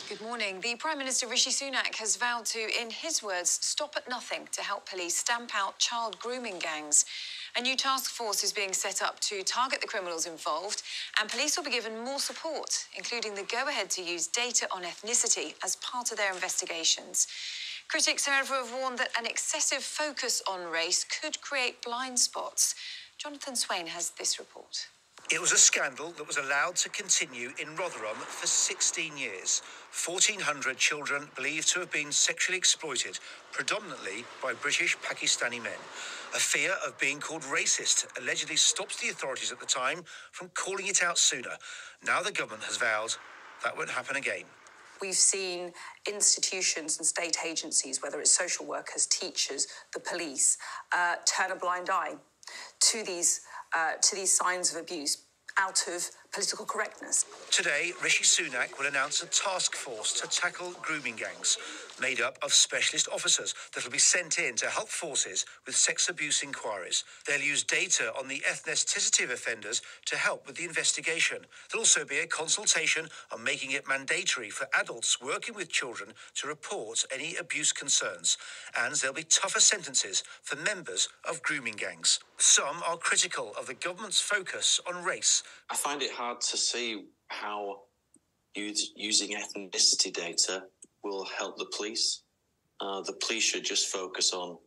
Good morning. The Prime Minister Rishi Sunak has vowed to, in his words, stop at nothing to help police stamp out child grooming gangs. A new task force is being set up to target the criminals involved, and police will be given more support, including the go-ahead to use data on ethnicity as part of their investigations. Critics, however, have warned that an excessive focus on race could create blind spots. Jonathan Swain has this report. It was a scandal that was allowed to continue in Rotherham for 16 years. 1,400 children believed to have been sexually exploited, predominantly by British Pakistani men. A fear of being called racist allegedly stops the authorities at the time from calling it out sooner. Now the government has vowed that won't happen again. We've seen institutions and state agencies, whether it's social workers, teachers, the police, turn a blind eye to these signs of abuse out of political correctness. Today, Rishi Sunak will announce a task force to tackle grooming gangs, made up of specialist officers that will be sent in to help forces with sex abuse inquiries. They'll use data on the ethnicity of offenders to help with the investigation. There'll also be a consultation on making it mandatory for adults working with children to report any abuse concerns. And there'll be tougher sentences for members of grooming gangs. Some are critical of the government's focus on race. I find it hard to see how using ethnicity data will help the police. The police should just focus on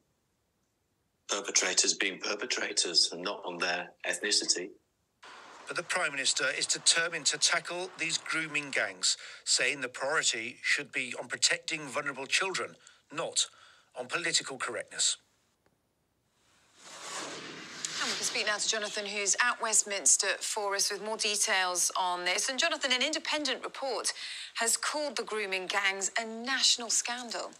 perpetrators being perpetrators and not on their ethnicity. But the Prime Minister is determined to tackle these grooming gangs, saying the priority should be on protecting vulnerable children, not on political correctness. And we can speak now to Jonathan, who's at Westminster for us with more details on this. And Jonathan, an independent report has called the grooming gangs a national scandal.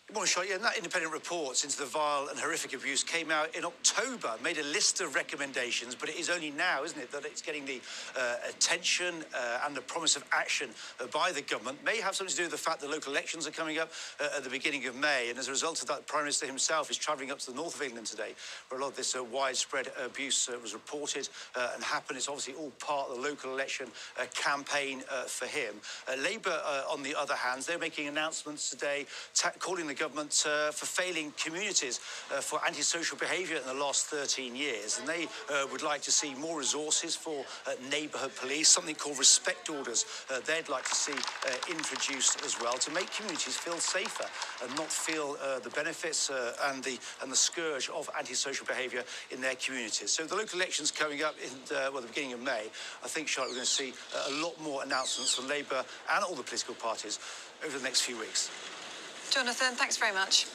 Good morning, Charlotte. And that independent report into the vile and horrific abuse came out in October, made a list of recommendations, but it is only now, isn't it, that it's getting the attention and the promise of action by the government. May have something to do with the fact that local elections are coming up at the beginning of May, and as a result of that, the Prime Minister himself is travelling up to the north of England today, where a lot of this widespread abuse was reported and happened. It's obviously all part of the local election campaign for him. Labour, on the other hand, they're making announcements today calling the government for failing communities for antisocial behaviour in the last 13 years. And they would like to see more resources for neighbourhood police, something called respect orders they'd like to see introduced as well, to make communities feel safer and not feel the benefits and the scourge of antisocial behaviour in their communities. So the local elections coming up in the beginning of May, I think, Charlotte, we're going to see a lot more announcements from Labour and all the political parties over the next few weeks. Jonathan, thanks very much.